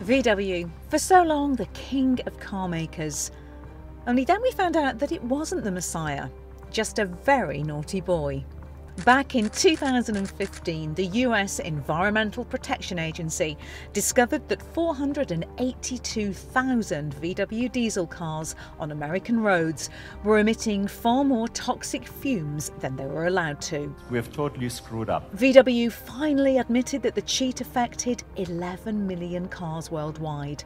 VW, for so long the king of car makers. Only then we found out that it wasn't the Messiah, just a very naughty boy. Back in 2015, the US Environmental Protection Agency discovered that 482,000 VW diesel cars on American roads were emitting far more toxic fumes than they were allowed to. We've totally screwed up. VW finally admitted that the cheat affected 11 million cars worldwide.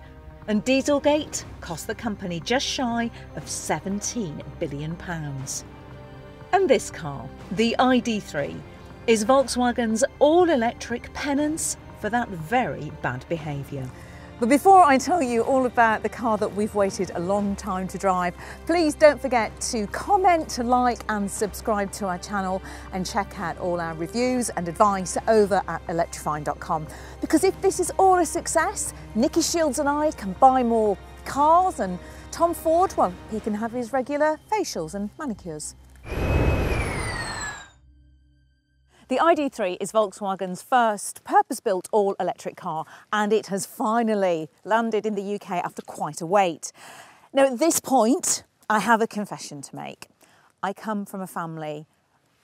And Dieselgate cost the company just shy of £17 billion. And this car, the ID.3, is Volkswagen's all-electric penance for that very bad behaviour. But before I tell you all about the car that we've waited a long time to drive, please don't forget to comment, like and subscribe to our channel, and check out all our reviews and advice over at electrifying.com. Because if this is all a success, Nicki Shields and I can buy more cars, and Tom Ford, well, he can have his regular facials and manicures. The ID.3 is Volkswagen's first purpose-built all-electric car, and it has finally landed in the UK after quite a wait. Now, at this point, I have a confession to make. I come from a family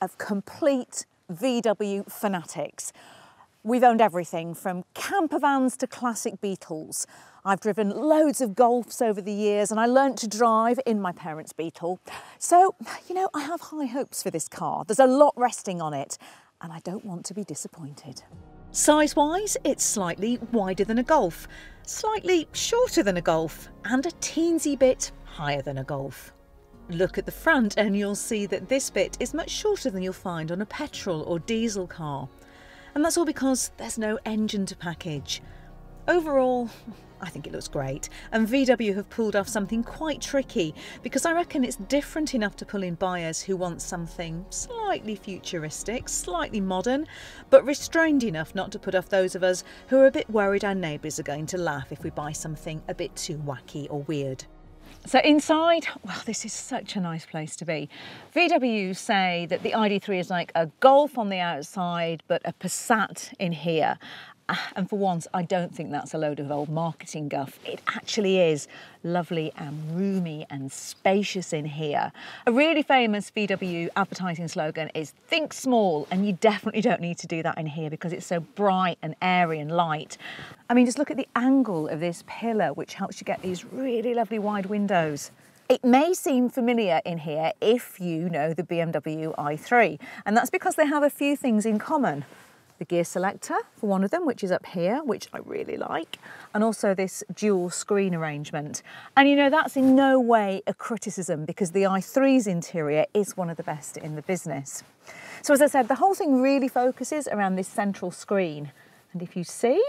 of complete VW fanatics. We've owned everything from camper vans to classic Beetles. I've driven loads of Golfs over the years, and I learnt to drive in my parents' Beetle. So, you know, I have high hopes for this car. There's a lot resting on it, and I don't want to be disappointed. Size-wise, it's slightly wider than a Golf, slightly shorter than a Golf, and a teensy bit higher than a Golf. Look at the front and you'll see that this bit is much shorter than you'll find on a petrol or diesel car. And that's all because there's no engine to package. Overall, I think it looks great, and VW have pulled off something quite tricky, because I reckon it's different enough to pull in buyers who want something slightly futuristic, slightly modern, but restrained enough not to put off those of us who are a bit worried our neighbours are going to laugh if we buy something a bit too wacky or weird. So inside, well, this is such a nice place to be. VW say that the ID.3 is like a Golf on the outside, but a Passat in here. And for once, I don't think that's a load of old marketing guff. It actually is lovely and roomy and spacious in here. A really famous VW advertising slogan is "Think small," and you definitely don't need to do that in here because it's so bright and airy and light. I mean, just look at the angle of this pillar, which helps you get these really lovely wide windows. It may seem familiar in here if you know the BMW i3, and that's because they have a few things in common. The gear selector for one of them, which is up here, which I really like, and also this dual screen arrangement. And you know, that's in no way a criticism, because the i3's interior is one of the best in the business. So as I said, the whole thing really focuses around this central screen. And if you see,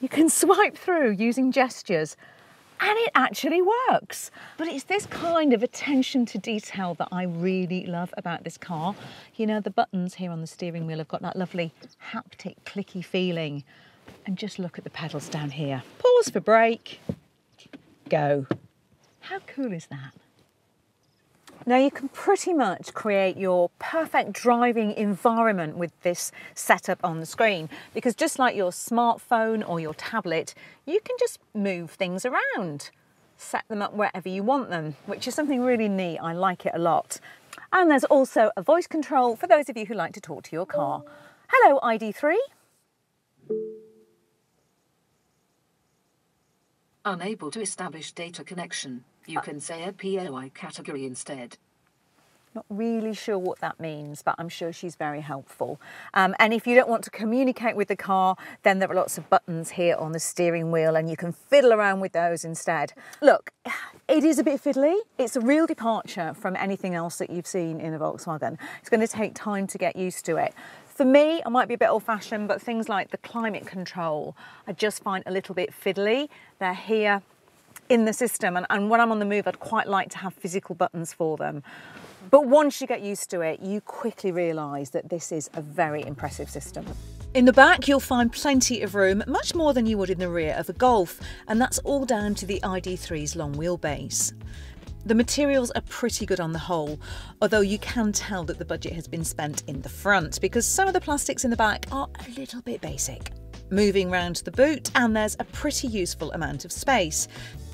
you can swipe through using gestures. And it actually works. But it's this kind of attention to detail that I really love about this car. You know, the buttons here on the steering wheel have got that lovely haptic, clicky feeling. And just look at the pedals down here. Pause for brake, go. How cool is that? Now, you can pretty much create your perfect driving environment with this setup on the screen, because just like your smartphone or your tablet, you can just move things around, set them up wherever you want them, which is something really neat. I like it a lot. And there's also a voice control for those of you who like to talk to your car. Hello, ID.3. Unable to establish data connection. You can say a POI category instead. Not really sure what that means, but I'm sure she's very helpful. And if you don't want to communicate with the car, then there are lots of buttons here on the steering wheel, and you can fiddle around with those instead. Look, it is a bit fiddly. It's a real departure from anything else that you've seen in a Volkswagen. It's going to take time to get used to it. For me, I might be a bit old-fashioned, but things like the climate control, I just find a little bit fiddly. They're here in the system, and when I'm on the move, I'd quite like to have physical buttons for them. But once you get used to it, you quickly realise that this is a very impressive system. In the back, you'll find plenty of room, much more than you would in the rear of a Golf, and that's all down to the ID.3's long wheelbase. The materials are pretty good on the whole, although you can tell that the budget has been spent in the front, because some of the plastics in the back are a little bit basic. moving round the boot, and there's a pretty useful amount of space.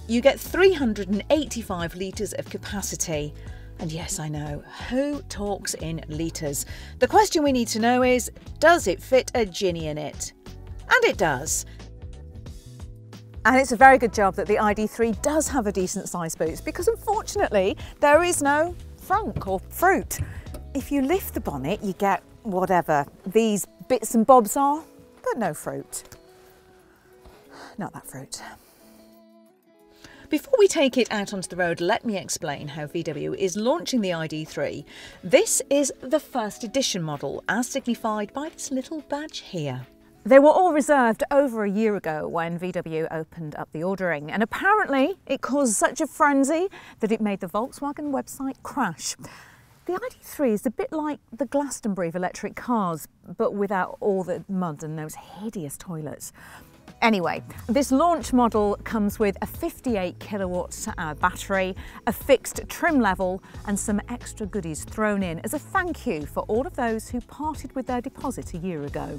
You get 385 litres of capacity. And yes, I know, who talks in litres? The question we need to know is, does it fit a Ginny in it? And it does. And it's a very good job that the ID.3 does have a decent size boot, because unfortunately there is no frunk or fruit. If you lift the bonnet, you get whatever these bits and bobs are, but no fruit. Not that fruit. Before we take it out onto the road, let me explain how VW is launching the ID.3. This is the first edition model, as signified by this little badge here. They were all reserved over a year ago when VW opened up the ordering, and apparently it caused such a frenzy that it made the Volkswagen website crash. The ID.3 is a bit like the Glastonbury of electric cars, but without all the mud and those hideous toilets. Anyway, this launch model comes with a 58 kilowatt battery, a fixed trim level, and some extra goodies thrown in as a thank you for all of those who parted with their deposit a year ago.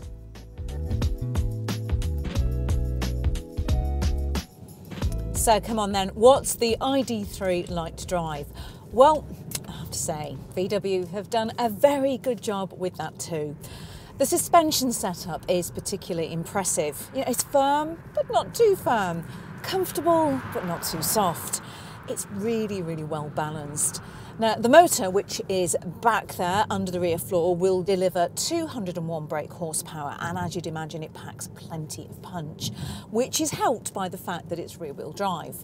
So come on then, what's the ID.3 like to drive? Well, I have to say, VW have done a very good job with that too. The suspension setup is particularly impressive. You know, it's firm, but not too firm. Comfortable, but not too soft. It's really, really well balanced. Now, the motor, which is back there under the rear floor, will deliver 201 brake horsepower, and as you'd imagine, it packs plenty of punch, which is helped by the fact that it's rear-wheel drive.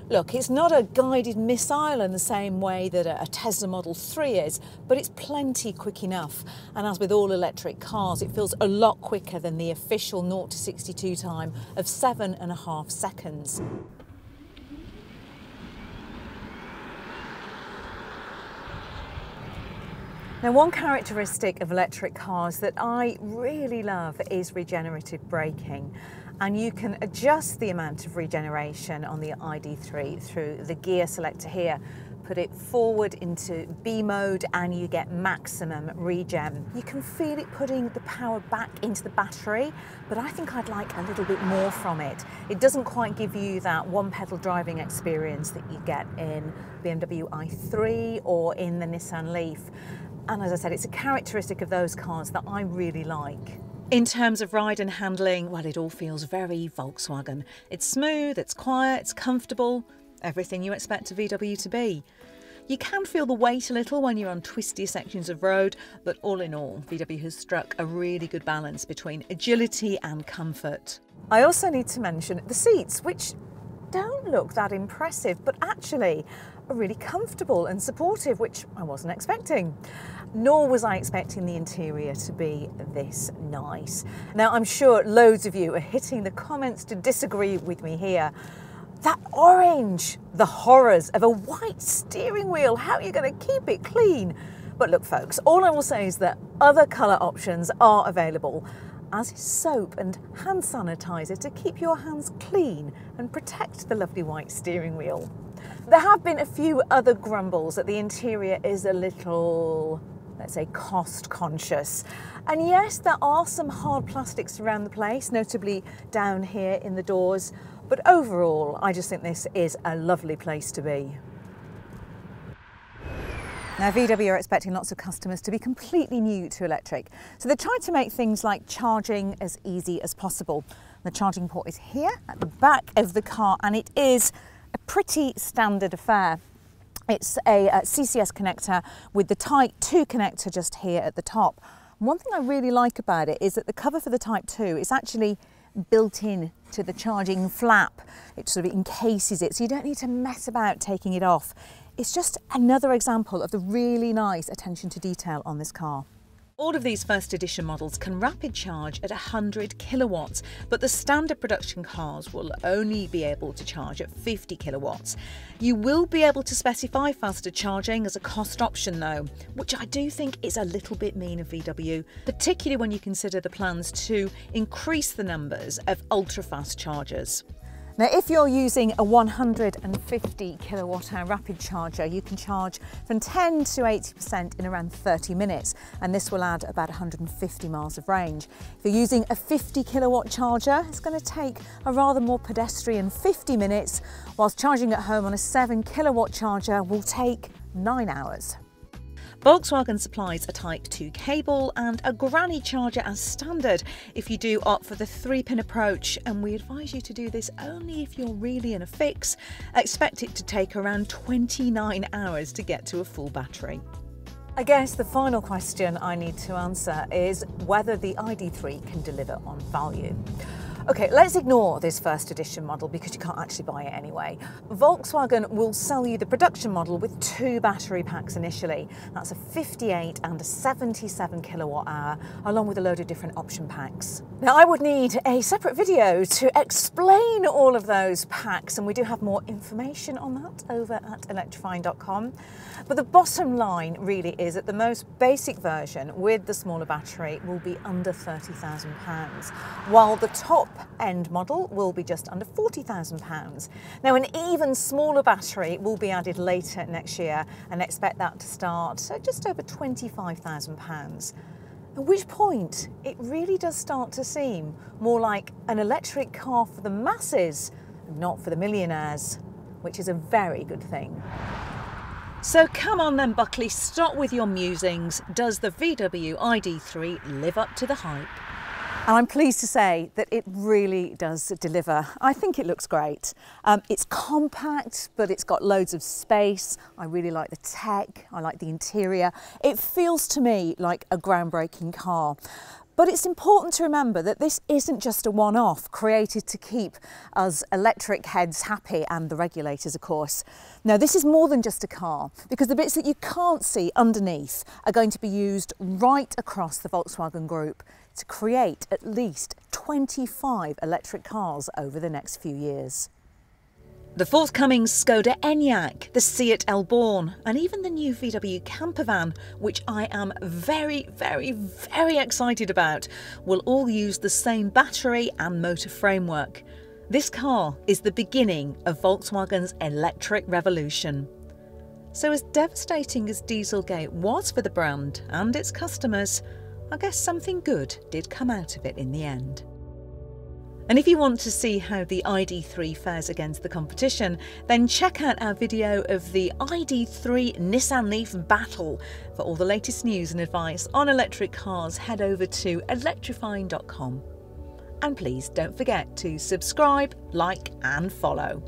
Look, it's not a guided missile in the same way that a Tesla Model 3 is, but it's plenty quick enough. And as with all electric cars, it feels a lot quicker than the official 0 to 62 time of 7.5 seconds. Now, one characteristic of electric cars that I really love is regenerative braking. And you can adjust the amount of regeneration on the ID.3 through the gear selector here. Put it forward into B mode and you get maximum regen. You can feel it putting the power back into the battery, but I think I'd like a little bit more from it. It doesn't quite give you that one-pedal driving experience that you get in BMW i3 or in the Nissan Leaf. And as I said, it's a characteristic of those cars that I really like. In terms of ride and handling, well, it all feels very Volkswagen. It's smooth, it's quiet, it's comfortable, everything you expect a VW to be. You can feel the weight a little when you're on twisty sections of road, but all in all, VW has struck a really good balance between agility and comfort. I also need to mention the seats, which don't look that impressive, but actually are really comfortable and supportive, which I wasn't expecting. Nor was I expecting the interior to be this nice. Now, I'm sure loads of you are hitting the comments to disagree with me here. That orange, the horrors of a white steering wheel, how are you going to keep it clean? But look, folks, all I will say is that other colour options are available, as is soap and hand sanitizer to keep your hands clean and protect the lovely white steering wheel. There have been a few other grumbles that the interior is a little, let's say, cost conscious. And yes, there are some hard plastics around the place, notably down here in the doors. But overall, I just think this is a lovely place to be. Now, VW are expecting lots of customers to be completely new to electric. So they're trying to make things like charging as easy as possible. The charging port is here at the back of the car, and it is a pretty standard affair. It's a CCS connector with the Type 2 connector just here at the top. One thing I really like about it is that the cover for the Type 2 is actually built in to the charging flap. It sort of encases it, so you don't need to mess about taking it off. It's just another example of the really nice attention to detail on this car. All of these first edition models can rapid charge at 100 kilowatts, but the standard production cars will only be able to charge at 50 kilowatts. You will be able to specify faster charging as a cost option though, which I do think is a little bit mean of VW, particularly when you consider the plans to increase the numbers of ultra-fast chargers. Now, if you're using a 150 kilowatt hour rapid charger, you can charge from 10 to 80% in around 30 minutes, and this will add about 150 miles of range. If you're using a 50 kilowatt charger, it's going to take a rather more pedestrian 50 minutes, whilst charging at home on a 7 kilowatt charger will take 9 hours. Volkswagen supplies a Type 2 cable and a granny charger as standard if you do opt for the 3-pin approach, and we advise you to do this only if you're really in a fix. Expect it to take around 29 hours to get to a full battery. I guess the final question I need to answer is whether the ID.3 can deliver on value. Okay, let's ignore this first edition model because you can't actually buy it anyway. Volkswagen will sell you the production model with 2 battery packs initially. That's a 58 and a 77 kilowatt hour, along with a load of different option packs. Now, I would need a separate video to explain all of those packs, and we do have more information on that over at electrifying.com. But the bottom line really is that the most basic version with the smaller battery will be under £30,000, while the top end model will be just under £40,000. Now, an even smaller battery will be added later next year, and expect that to start at just over £25,000. At which point it really does start to seem more like an electric car for the masses, not for the millionaires, which is a very good thing. So come on then, Buckley, stop with your musings. Does the VW ID.3 live up to the hype? And I'm pleased to say that it really does deliver. I think it looks great. It's compact, but it's got loads of space. I really like the tech. I like the interior. It feels to me like a groundbreaking car. But it's important to remember that this isn't just a one-off created to keep us electric heads happy, and the regulators, of course. No, this is more than just a car, because the bits that you can't see underneath are going to be used right across the Volkswagen Group to create at least 25 electric cars over the next few years. The forthcoming Skoda Enyaq, the Seat Elborn, and even the new VW campervan, which I am very, very, very excited about, will all use the same battery and motor framework. This car is the beginning of Volkswagen's electric revolution. So as devastating as Dieselgate was for the brand and its customers, I guess something good did come out of it in the end. And if you want to see how the ID.3 fares against the competition, then check out our video of the ID.3 Nissan Leaf battle. For all the latest news and advice on electric cars, head over to electrifying.com. And please don't forget to subscribe, like and follow.